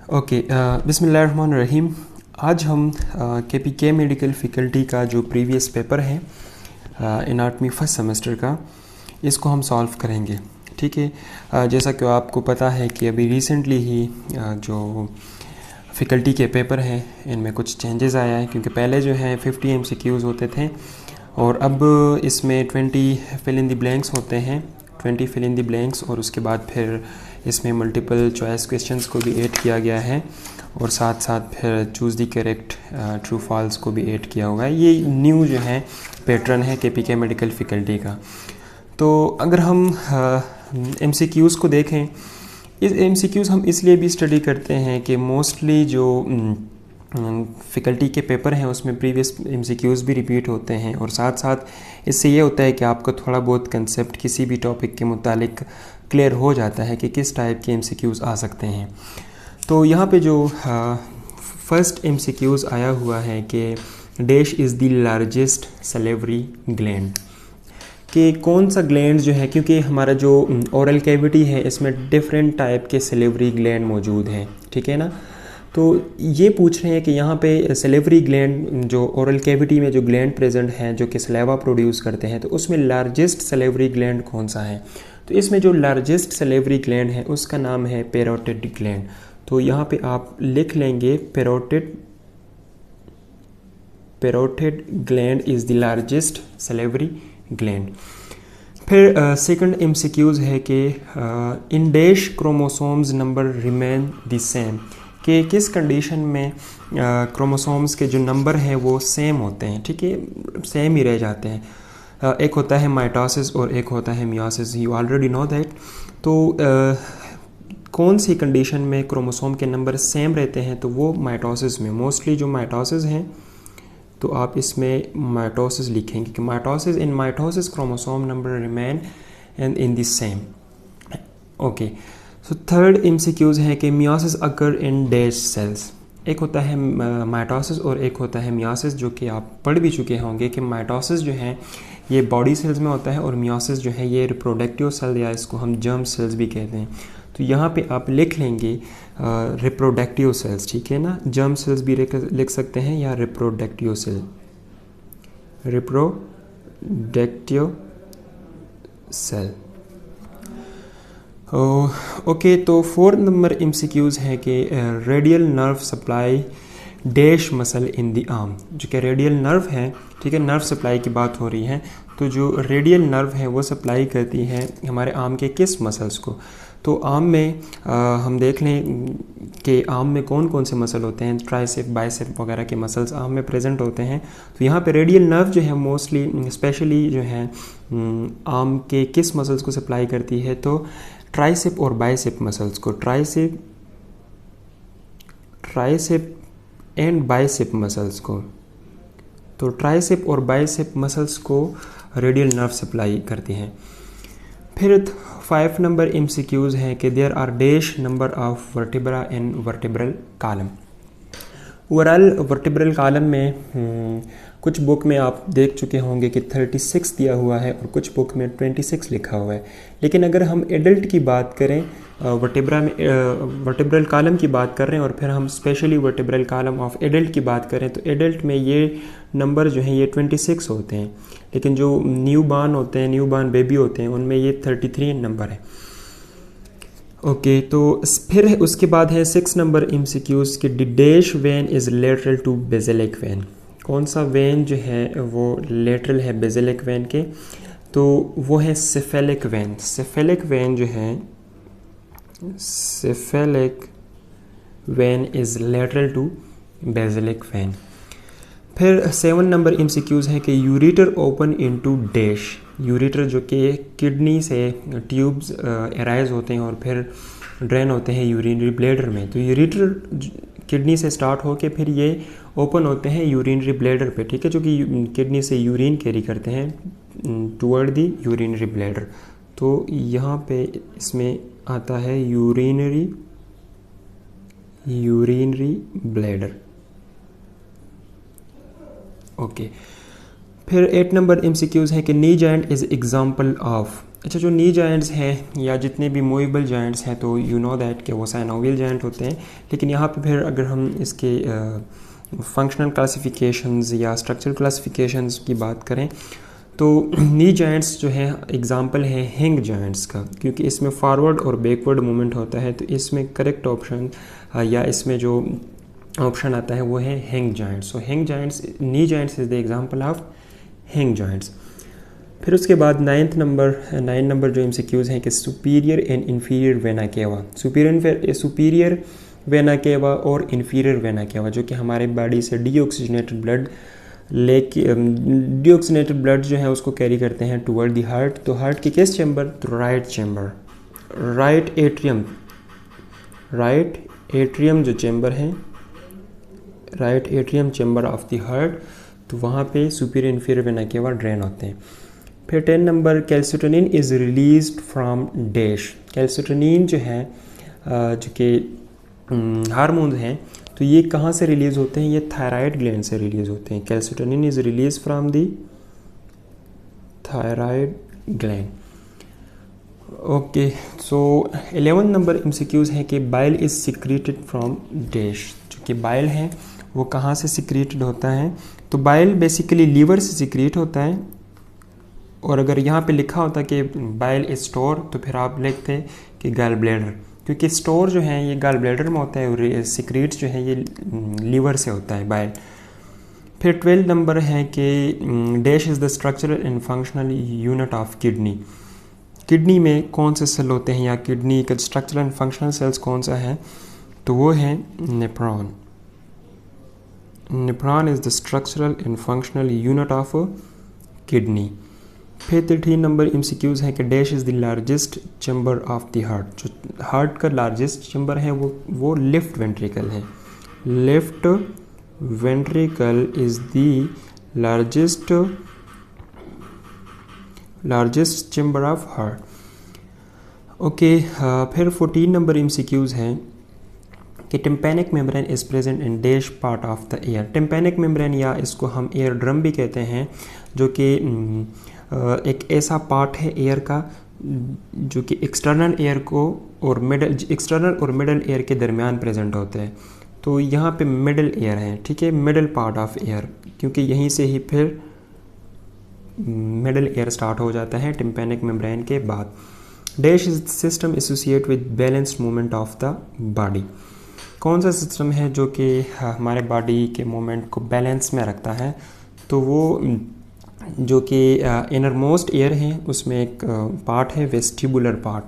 Okay, बिस्मिल्लाहिर्रहमानिर्रहीम। आज हम के मेडिकल फैकल्टी का जो प्रीवियस पेपर है एनाटमी फर्स्ट सेमेस्टर का, इसको हम सॉल्व करेंगे। ठीक है, जैसा कि आपको पता है कि अभी रिसेंटली ही जो फैकल्टी के पेपर हैं इनमें कुछ चेंजेस आया है, क्योंकि पहले जो है 50 MCQs होते थे और अब इसमें 20 फिल इन द ब्लैंक्स होते हैं, 20 फिल इन द ब्लैंक्स, और उसके बाद फिर इसमें मल्टीपल चॉइस क्वेश्चंस को भी ऐड किया गया है और साथ साथ फिर choose the correct true false को भी ऐड किया हुआ है। ये न्यू जो है पैटर्न है के मेडिकल फैकल्टी का। तो अगर हम MCQs को देखें, इस MCQs हम इसलिए भी स्टडी करते हैं कि मोस्टली जो फैकल्टी के पेपर हैं उसमें प्रीवियस MCQs भी रिपीट होते हैं, और साथ साथ इससे ये होता है कि आपको थोड़ा बहुत कंसेप्ट किसी भी टॉपिक के मुतालिक क्लियर हो जाता है कि किस टाइप के MCQs आ सकते हैं। तो यहाँ पे जो फर्स्ट MCQs आया हुआ है कि dash is the largest salivary gland, कि कौन सा ग्लैंड जो है, क्योंकि हमारा जो ओरल कैविटी है इसमें डिफरेंट टाइप के सलेवरी ग्लैंड मौजूद हैं। ठीक है ना, तो ये पूछ रहे हैं कि यहाँ पे सलेवरी ग्लैंड जो ओरल कैविटी में जो ग्लैंड प्रेजेंट हैं जो कि सलेवा प्रोड्यूस करते हैं, तो उसमें लार्जेस्ट सलेवरी ग्लैंड कौन सा है। तो इसमें जो लार्जेस्ट सलेवरी ग्लैंड है उसका नाम है पैरोटिड ग्लैंड। तो यहाँ पे आप लिख लेंगे parotid gland is the largest salivary gland. फिर सेकंड MCQs है कि in dash chromosomes number remain the same, कि किस कंडीशन में क्रोमोसोम्स के जो नंबर हैं वो सेम होते हैं। ठीक है, सेम ही रह जाते हैं। एक होता है माइटोसिस और एक होता है meiosis, you already know that. तो कौन सी कंडीशन में क्रोमोसोम के नंबर सेम रहते हैं, तो वो माइटोसिस में, मोस्टली जो माइटोसिस हैं, तो आप इसमें माइटोसिस लिखेंगे कि mitosis chromosome number remain and in the same. Okay, so third MCQs है कि meiosis occur in dash cells. एक होता है माइटोसिस और एक होता है मियोसिस, जो कि आप पढ़ भी चुके होंगे कि माइटोसिस जो है ये बॉडी सेल्स में होता है और मियोसिस जो है ये रिप्रोडक्टिव सेल या इसको हम जर्म सेल्स भी कहते हैं। तो यहाँ पे आप लिख लेंगे रिप्रोडक्टिव सेल्स। ठीक है ना, जर्म सेल्स भी लिख सकते हैं या रिप्रोडक्टिव सेल। ओके, तो फोर्थ नंबर MCQs है कि radial nerve supply dash muscle in the arm, जो कि रेडियल नर्व है। ठीक है, नर्व सप्लाई की बात हो रही है, तो जो रेडियल नर्व है वो सप्लाई करती है हमारे आर्म के किस मसल्स को। तो आर्म में हम देख लें कि आर्म में कौन कौन से मसल होते हैं, ट्राइसेप बाइसेप वगैरह के मसल्स आर्म में प्रेजेंट होते हैं। तो यहाँ पे रेडियल नर्व जो है मोस्टली स्पेशली जो है आर्म के किस मसल्स को सप्लाई करती है, तो ट्राइसेप और बाइसेप मसल्स को, ट्राइसेप एंड बाइसेप मसल्स को। तो ट्राइसेप और बाइसेप मसल्स को रेडियल नर्व सप्लाई करती हैं। फिर 5 नंबर MCQs है कि there are dash number of vertebra in vertebral column. Overall vertebral column में कुछ बुक में आप देख चुके होंगे कि 36 दिया हुआ है और कुछ बुक में 26 लिखा हुआ है। लेकिन अगर हम एडल्ट की बात करें, वर्टिब्रल कॉलम की बात कर रहे हैं और फिर हम specially vertebral column of adult की बात करें, तो एडल्ट में ये नंबर जो हैं ये 26 होते हैं, लेकिन जो न्यू बॉर्न बेबी होते हैं उनमें ये 33 नंबर है। ओके, तो फिर उसके बाद है 6 नंबर MCQs कि dash vein is lateral to basilic vein. कौन सा वेन जो है वो लेटरल है बेसिलिक वेन के, तो वो है cephalic vein. Cephalic vein is lateral to basilic vein. फिर 7 नंबर MCQs है कि ureter open into dash. Ureter जो कि किडनी से ट्यूब्स अराइज होते हैं और फिर ड्रेन होते हैं यूरिनरी ब्लैडर में। तो यूरेटर किडनी से स्टार्ट होके फिर ये ओपन होते हैं यूरिनरी ब्लैडर पे। ठीक है, जो कि किडनी से यूरिन कैरी करते हैं टुवर्ड द यूरिनरी ब्लैडर। तो यहाँ पे इसमें आता है यूरिनरी ब्लैडर। ओके, फिर 8 नंबर MCQs है कि knee joint is example of. अच्छा, जो नी जॉइंट्स हैं या जितने भी मूवेबल जॉइंट्स हैं तो यू नो दैट कि वो साइनोवियल जॉइंट होते हैं। लेकिन यहाँ पे फिर अगर हम इसके फंक्शनल क्लासिफिकेशंस या स्ट्रक्चरल क्लासिफिकेशंस की बात करें तो नी जॉइंट्स जो है एग्जांपल है हिंग जॉइंट्स का, क्योंकि इसमें फॉरवर्ड और बैकवर्ड मूवमेंट होता है। तो इसमें करेक्ट ऑप्शन या इसमें जो ऑप्शन आता है वो है हिंग जॉइंट्स। सो हिंग joints, knee joints is the example of हिंग जॉइंट्स। फिर उसके बाद 9 नंबर जो एमसीक्यूज़ हैं कि superior and inferior vena cava. Superior vena cava और इंफीरियर वेना केवा जो कि हमारे बॉडी से डीऑक्सीजनेटेड ब्लड जो है उसको कैरी करते हैं टुवर्ड द हार्ट। तो हार्ट के किस चैम्बर? तो राइट चैम्बर, राइट एट्रियम जो चैम्बर है, right atrium chamber of the heart, तो वहाँ पे superior inferior vena cava drain होते हैं। फिर 10 number calcitonin is released from dash. Calcitonin जो है जो कि हार्मोन्स हैं, तो ये कहाँ से रिलीज़ होते हैं? ये थायराइड ग्लैंड से रिलीज़ होते हैं। Calcitonin is release from the thyroid gland. Okay, so 11 number MCQs हैं कि bile is secreted from dash. जो कि बाइल है वो कहाँ से सिक्रीटेड होता है? तो बाइल बेसिकली लीवर से सिक्रीट होता है। और अगर यहाँ पे लिखा होता कि बाइल इज स्टोर तो फिर आप लिखते कि गॉल ब्लैडर, क्योंकि स्टोर जो है ये गॉल ब्लैडर में होता है और सिक्रीट जो है ये लीवर से होता है बाइल। फिर 12 नंबर है कि dash is the structural and functional unit of kidney. Kidney में कौन से सेल होते हैं या किडनी का स्ट्रक्चरल एंड फंक्शनल सेल्स कौन सा है? तो वो है nephron. Nephron is the structural and functional unit of kidney. फिर 13 नंबर एमसीक्यूज़ है कि dash is the largest chamber of the heart. जो हार्ट का लार्जेस्ट चैम्बर है वो लेफ्ट वेंट्रिकल है। Left ventricle is the largest chamber of heart. Okay, फिर 14 number MCQs हैं कि tympanic membrane is present in dash part of the air. Tympanic membrane या इसको हम एयर ड्रम भी कहते हैं, जो कि एक ऐसा पार्ट है एयर का जो कि एक्सटर्नल और मिडल एयर के दरमियान प्रेजेंट होते हैं। तो यहाँ पे मिडल एयर है, ठीक है, मिडल पार्ट ऑफ एयर, क्योंकि यहीं से ही फिर मिडल एयर स्टार्ट हो जाता है टिम्पैनिक मेम्ब्रेन के बाद। Dash is system associate with balanced movement of the body. कौन सा सिस्टम है जो कि हमारे बॉडी के मूवमेंट को बैलेंस में रखता है? तो वो जो कि इनर मोस्ट एयर है उसमें एक पार्ट है वेस्टिबुलर पार्ट,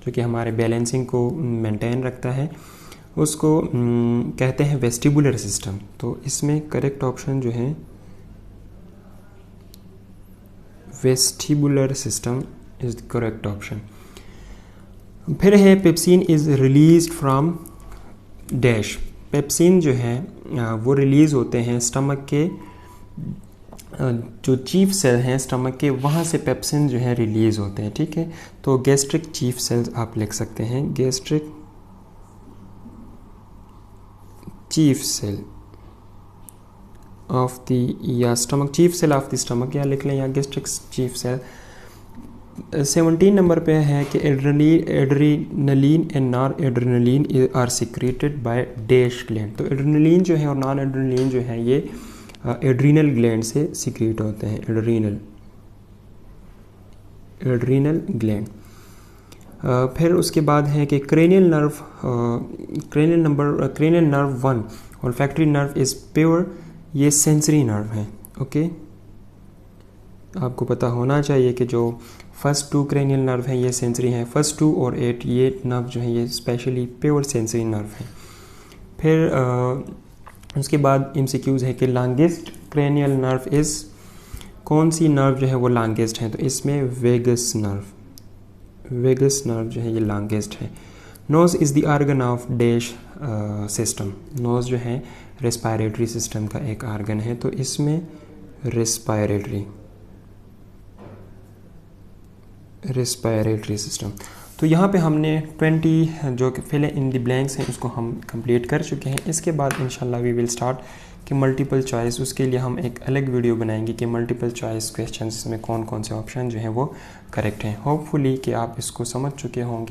जो कि हमारे बैलेंसिंग को मेंटेन रखता है, उसको कहते हैं वेस्टिबुलर सिस्टम। तो इसमें करेक्ट ऑप्शन जो है vestibular system is the correct option. फिर है pepsin is released from dash. Pepsin जो है वो रिलीज़ होते हैं स्टमक के जो चीफ सेल हैं स्टमक के, वहाँ से पेप्सिन जो है रिलीज़ होते हैं, ठीक है। तो गैस्ट्रिक चीफ सेल्स आप लिख सकते हैं, gastric chief cell of the या stomach, chief cell of the stomach या लिख लें, या गैस्ट्रिक चीफ सेल। 17 नंबर पे है कि adrenaline and non adrenaline are secreted by dash gland. तो एड्रेनलिन जो है और नॉन एड्रेनलिन जो है ये एड्रीनल ग्लैंड से सिक्रेट होते हैं, एड्रीनल ग्लैंड। फिर उसके बाद है कि क्रेनियल नर्व 1 और फैक्ट्री नर्व इज प्योर, ये सेंसरी नर्व है। ओके, आपको पता होना चाहिए कि जो फर्स्ट 2 क्रेनियल नर्व हैं ये सेंसरी हैं, फर्स्ट 2 और 8 ये नर्व जो है ये स्पेशली प्योर सेंसरी नर्व है। फिर उसके बाद एमसीक्यूज़ है कि लॉन्गेस्ट क्रेनियल नर्व इज़, कौन सी नर्व जो है वो लॉन्गेस्ट है? तो इसमें वेगस नर्व जो है ये लॉन्गेस्ट है। Nose is the organ of dash system. Nose जो है रेस्पायरेटरी सिस्टम का एक आर्गन है, तो इसमें रेस्पायरेटरी सिस्टम। तो यहाँ पे हमने 20 जो कि फिल इन द ब्लैंक्स हैं उसको हम कंप्लीट कर चुके हैं। इसके बाद इंशाल्लाह वी विल स्टार्ट कि मल्टीपल चॉइस, उसके लिए हम एक अलग वीडियो बनाएंगे कि मल्टीपल चॉइस क्वेश्चंस में कौन कौन से ऑप्शन जो हैं वो करेक्ट हैं। होपफुली कि आप इसको समझ चुके होंगे।